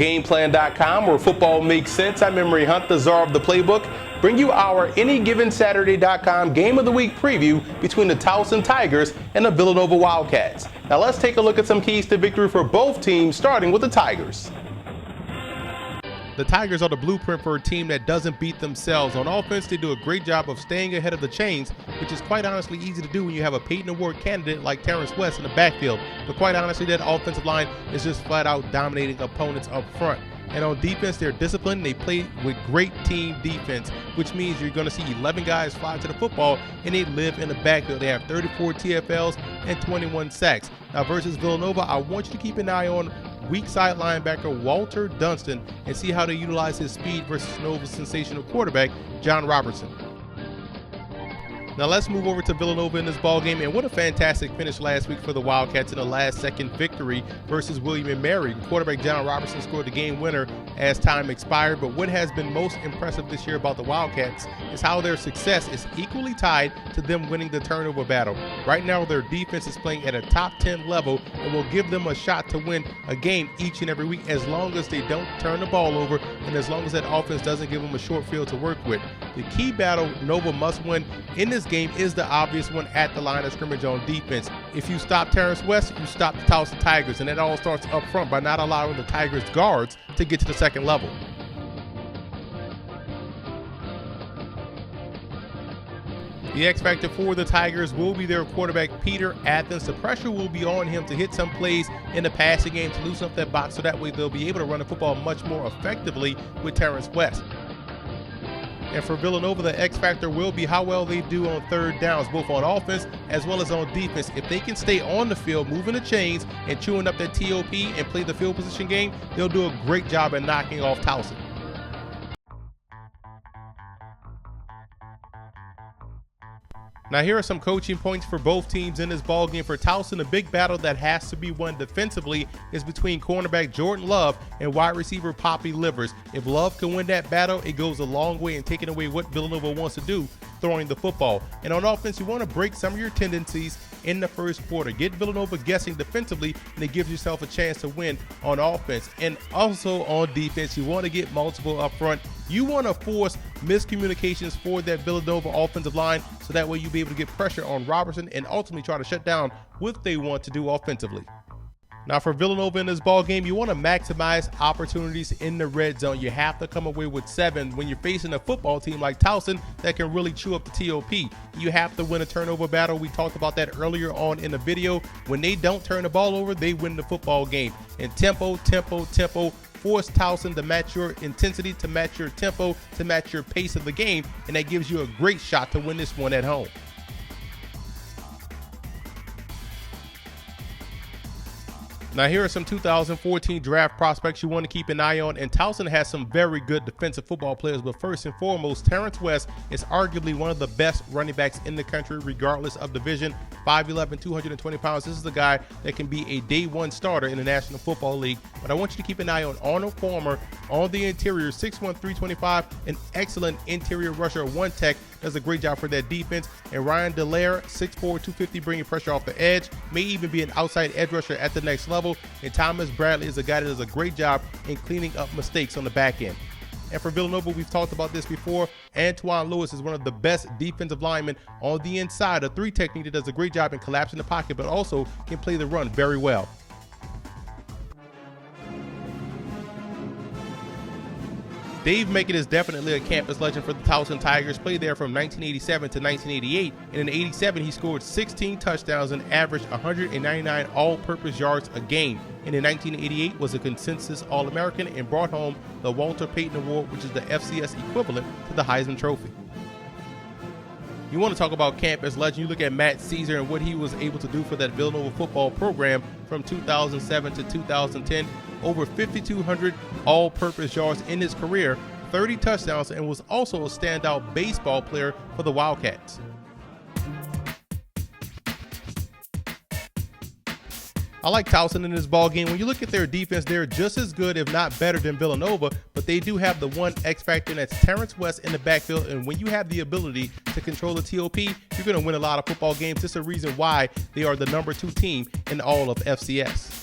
Gameplan.com, where football makes sense. I'm Emery Hunt, the czar of the playbook. Bring you our AnyGivenSaturday.com Game of the Week preview between the Towson Tigers and the Villanova Wildcats. Now let's take a look at some keys to victory for both teams, starting with the Tigers. The Tigers are the blueprint for a team that doesn't beat themselves. On offense, they do a great job of staying ahead of the chains, which is quite honestly easy to do when you have a Peyton Award candidate like Terrence West in the backfield. But quite honestly, that offensive line is just flat out dominating opponents up front. And on defense, they're disciplined. They play with great team defense, which means you're going to see 11 guys fly to the football, and they live in the backfield. They have 34 TFLs and 21 sacks. Now, versus Villanova, I want you to keep an eye on weak side linebacker Walter Dunston and see how they utilize his speed versus Nova's sensational quarterback, John Robertson. Now let's move over to Villanova in this ball game, and what a fantastic finish last week for the Wildcats in a last-second victory versus William & Mary. Quarterback John Robertson scored the game winner as time expired, but what has been most impressive this year about the Wildcats is how their success is equally tied to them winning the turnover battle. Right now, their defense is playing at a top 10 level and will give them a shot to win a game each and every week as long as they don't turn the ball over and as long as that offense doesn't give them a short field to work with. The key battle Nova must win in this game is the obvious one at the line of scrimmage on defense. If you stop Terrence West, you stop the Towson Tigers, and it all starts up front by not allowing the Tigers guards to get to the second level. The X factor for the Tigers will be their quarterback, Peter Athens. The pressure will be on him to hit some plays in the passing game to loosen up that box so that way they'll be able to run the football much more effectively with Terrence West. And for Villanova, the X factor will be how well they do on third downs, both on offense as well as on defense. If they can stay on the field, moving the chains and chewing up that TOP and play the field position game, they'll do a great job at knocking off Towson. Now here are some coaching points for both teams in this ball game. For Towson, the big battle that has to be won defensively is between cornerback Jordan Love and wide receiver Poppy Livers. If Love can win that battle, it goes a long way in taking away what Villanova wants to do, throwing the football. And on offense, you want to break some of your tendencies in the first quarter. Get Villanova guessing defensively, and it gives yourself a chance to win on offense. And also on defense, you want to get multiple up front. You want to force miscommunications for that Villanova offensive line so that way you'll be able to get pressure on Robertson and ultimately try to shut down what they want to do offensively. Now for Villanova in this ball game, you want to maximize opportunities in the red zone. You have to come away with 7 when you're facing a football team like Towson that can really chew up the TOP. You have to win a turnover battle. We talked about that earlier on in the video. When they don't turn the ball over, they win the football game. And tempo, force Towson to match your intensity, to match your tempo, to match your pace of the game, and that gives you a great shot to win this one at home. Now here are some 2014 draft prospects you want to keep an eye on, and Towson has some very good defensive football players, but first and foremost, Terrence West is arguably one of the best running backs in the country regardless of division. 5'11", 220 pounds. This is the guy that can be a day one starter in the National Football League. But I want you to keep an eye on Arnold Palmer on the interior, 6'1", 325, an excellent interior rusher, one tech, does a great job for that defense. And Ryan Delaire, 6'4", 250, bringing pressure off the edge, may even be an outside edge rusher at the next level. And Thomas Bradley is a guy that does a great job in cleaning up mistakes on the back end. And for Villanova, we've talked about this before, Antoine Lewis is one of the best defensive linemen on the inside. A 3 technique that does a great job in collapsing the pocket, but also can play the run very well. Dave Macon is definitely a campus legend for the Towson Tigers. Played there from 1987 to 1988, and in '87 he scored 16 touchdowns and averaged 199 all-purpose yards a game. And in 1988 was a consensus All-American and brought home the Walter Payton Award, which is the FCS equivalent to the Heisman Trophy. You want to talk about campus legend, you look at Matt Caesar and what he was able to do for that Villanova football program from 2007 to 2010. Over 5,200 all-purpose yards in his career, 30 touchdowns, and was also a standout baseball player for the Wildcats. I like Towson in this ball game. When you look at their defense, they're just as good, if not better, than Villanova, but they do have the one X factor, and that's Terrence West in the backfield. And when you have the ability to control the TOP, you're going to win a lot of football games. This is a reason why they are the #2 team in all of FCS.